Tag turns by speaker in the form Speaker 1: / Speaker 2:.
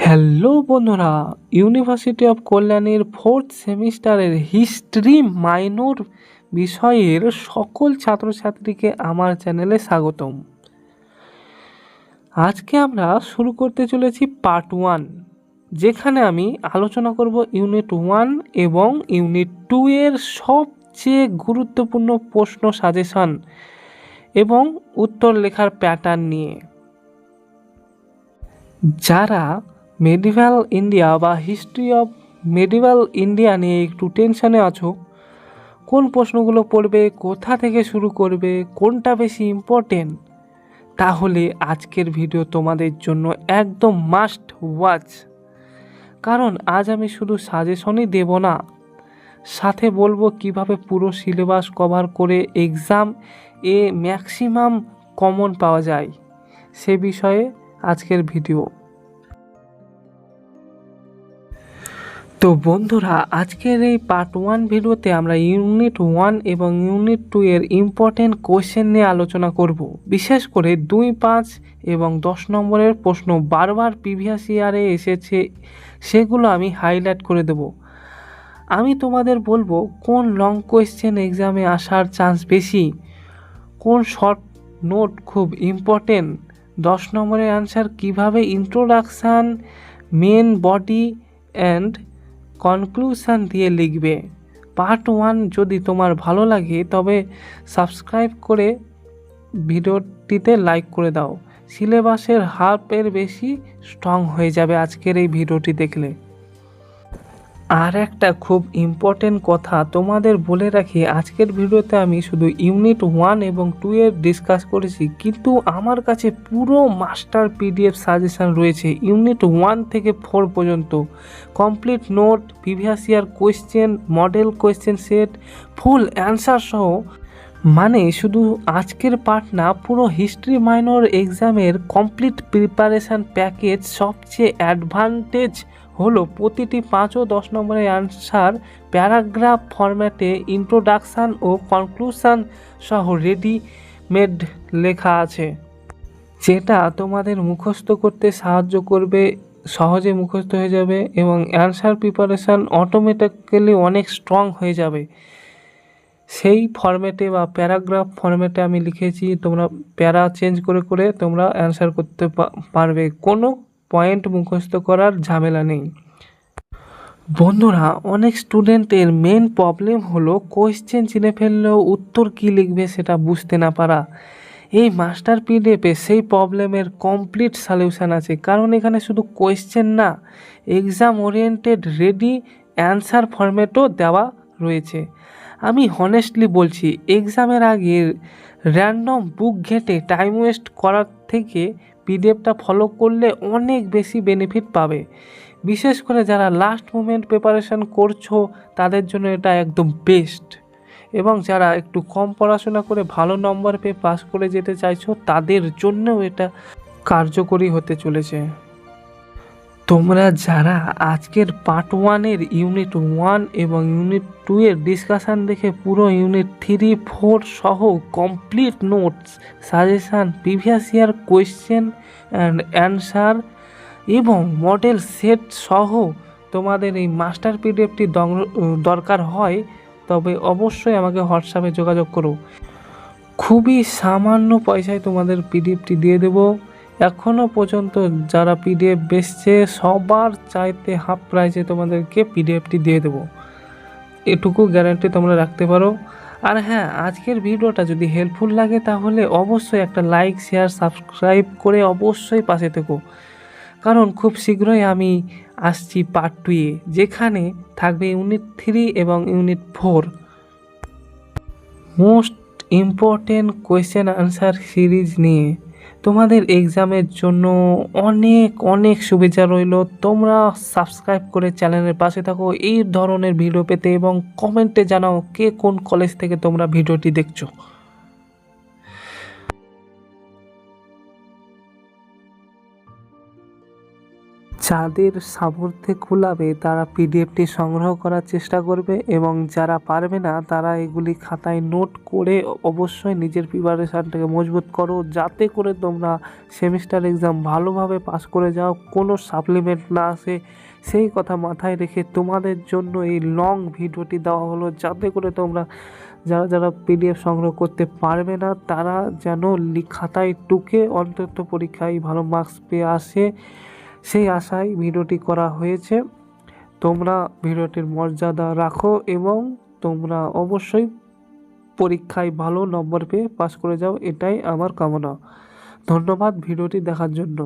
Speaker 1: Hello বন্ধুরা, university of কল্যাণীর fourth সেমিস্টারের history minor বিষয়ের সকল ছাত্রছাত্রীকে আমার চ্যানেলে স্বাগতম। আজকে আমরা শুরু করতে চলেছি পার্ট 1, যেখানে আমি আলোচনা করব ইউনিট 1 এবং ইউনিট 2 এর সবচেয়ে গুরুত্বপূর্ণ প্রশ্ন সাজেশন এবং উত্তর লেখার প্যাটার্ন নিয়ে। যারা মেডিভাল ইন্ডিয়া বা হিস্ট্রি অফ মেডিভাল ইন্ডিয়া নিয়ে একটু টেনশনে আছো, কোন প্রশ্নগুলো পড়বে, কোথা থেকে শুরু করবে, কোনটা বেশি ইম্পর্টেন্ট, তাহলে আজকের ভিডিও তোমাদের জন্য একদম মাস্ট ওয়াচ। কারণ আজ আমি শুধু সাজেশনই দেব না, সাথে বলবো কিভাবে পুরো সিলেবাস কভার করে এক্সাম এ ম্যাক্সিমাম কমন পাওয়া যায়, সে বিষয়ে আজকের ভিডিও। তো বন্ধুরা, আজকের এই পার্ট 1 ভিডিওতে আমরা ইউনিট 1 এবং ইউনিট 2 এর ইম্পর্টেন্ট কোয়েশ্চেন নিয়ে আলোচনা করব। বিশেষ করে 2, 5 এবং 10 নম্বরের প্রশ্ন বারবার প্রিভিয়াস ইয়ারে এসেছে, সেগুলো আমি হাইলাইট করে দেব। আমি তোমাদের বলবো কোন লং কোয়েশ্চেন এক্সামে আসার চান্স বেশি, কোন শর্ট নোট খুব ইম্পর্টেন্ট, 10 নম্বরের অ্যান্সার কিভাবে introduction, main body and conclusion দিয়ে লিখবে। পার্ট 1 যদি তোমার ভালো লাগে তবে সাবস্ক্রাইব করে ভিডিওটিতে লাইক করে দাও। সিলেবাসের হাফের বেশি স্ট্রং হয়ে যাবে আজকের এই ভিডিওটি দেখলে। আর একটা খুব ইম্পর্টেন্ট কথা তোমাদের বলে রাখি, আজকের ভিডিওতে আমি শুধু ইউনিট 1 এবং 2 এর ডিসকাস করেছি, কিন্তু আমার কাছে পুরো মাস্টার পিডিএফ সাজেশন রয়েছে ইউনিট 1 থেকে 4 পর্যন্ত। Complete note, previous year question, model question set, full answer সহ। মানে শুধু আজকের পার্ট না, পুরো হিস্ট্রি মাইনর এক্সামের কমপ্লিট প্রিপারেশান প্যাকেজ। সবচেয়ে অ্যাডভান্টেজ হলো প্রতিটি 5 ও 10 নম্বরের অ্যান্সার প্যারাগ্রাফ ফরম্যাটে ইন্ট্রোডাকশান ও কনক্লুশন সহ রেডিমেড লেখা আছে, যেটা তোমাদের মুখস্থ করতে সাহায্য করবে, সহজে মুখস্থ হয়ে যাবে এবং অ্যান্সার প্রিপারেশান অটোমেটিক্যালি অনেক স্ট্রং হয়ে যাবে। সেই ফরম্যাটে বা প্যারাগ্রাফ ফরম্যাটে আমি লিখেছি, তোমরা প্যারা চেঞ্জ করে করে তোমরা অ্যান্সার করতে পারবে, কোনো পয়েন্ট মুখস্থ করার ঝামেলা নেই। বন্ধুরা, অনেক স্টুডেন্টের মেন প্রবলেম হলো কোয়েশ্চেন চিনে ফেললেও উত্তর কী লিখবে সেটা বুঝতে না পারা। এই মাস্টার পিডিএফে সেই প্রবলেমের কমপ্লিট সলিউশন আছে, কারণ এখানে শুধু কোয়েশ্চেন না, এক্সাম ওরিয়েন্টেড রেডি অ্যান্সার ফরম্যাটও দেওয়া রয়েছে। আমি হনেস্টলি বলছি, এক্সামের আগে র্যান্ডম বুক ঘেঁটে টাইম ওয়েস্ট করার থেকে পিডিএফটা ফলো করলে অনেক বেশি বেনিফিট পাবে। বিশেষ করে যারা লাস্ট মোমেন্ট প্রিপারেশান করছো তাদের জন্য এটা একদম বেস্ট, এবং যারা একটু কম পড়াশোনা করে ভালো নম্বর পেয়ে পাস করে যেতে চাইছো তাদের জন্যও এটা কার্যকরী হতে চলেছে। তোমরা যারা আজকের পার্ট 1 এর ইউনিট 1 এবং ইউনিট 2 এর ডিসকাশান দেখে পুরো ইউনিট 3, 4 সহ complete notes, suggestion, previous year question and answer এবং মডেল সেট সহ তোমাদের এই মাস্টার পিডিএফটি দরকার হয়, তবে অবশ্যই আমাকে হোয়াটসঅ্যাপে যোগাযোগ করো। খুবই সামান্য পয়সায় তোমাদের পিডিএফটি দিয়ে দেবো। এখনও পর্যন্ত যারা পিডিএফ বেচছে সবার চাইতে হাফ প্রাইসে তোমাদেরকে পিডিএফটি দিয়ে দেবো, এটুকু গ্যারান্টি তোমরা রাখতে পারো। আর হ্যাঁ, আজকের ভিডিওটা যদি হেল্পফুল লাগে তাহলে অবশ্যই একটা লাইক, শেয়ার, সাবস্ক্রাইব করে অবশ্যই পাশে থেকো, কারণ খুব শীঘ্রই আমি আসছি পার্ট 2 এ, যেখানে থাকবে ইউনিট 3 এবং unit 4 most important question answer series নিয়ে। তোমাদের এক্সামের জন্য অনেক অনেক শুভেচ্ছা রইল। তোমরা সাবস্ক্রাইব করে চ্যানেলের পাশে থাকো এই ধরনের ভিডিও পেতে, এবং কমেন্টে জানাও কে কোন কলেজ থেকে তোমরা ভিডিওটি দেখছো। যাদের সামর্থ্যে কুলাবে তারা পিডিএফটি সংগ্রহ করার চেষ্টা করবে, এবং যারা পারবে না তারা এগুলি খাতায় নোট করে অবশ্যই নিজের প্রিপারেশানটাকে মজবুত করো, যাতে করে তোমরা সেমিস্টার এক্সাম ভালোভাবে পাস করে যাও, কোনো সাপ্লিমেন্ট না আসে। সেই কথা মাথায় রেখে তোমাদের জন্য এই লং ভিডিওটি দেওয়া হলো, যাতে করে তোমরা যারা যারা পিডিএফ সংগ্রহ করতে পারবে না তারা যেন খাতায় টুকে অন্তত পরীক্ষায় ভালো মার্কস পেয়ে আসে, সেই আশায় ভিডিওটি করা হয়েছে। তোমরা ভিডিওটির মর্যাদা রাখো এবং তোমরা অবশ্যই পরীক্ষায় ভালো নম্বর পেয়ে পাস করে যাও, এটাই আমার কামনা। ধন্যবাদ ভিডিওটি দেখার জন্য।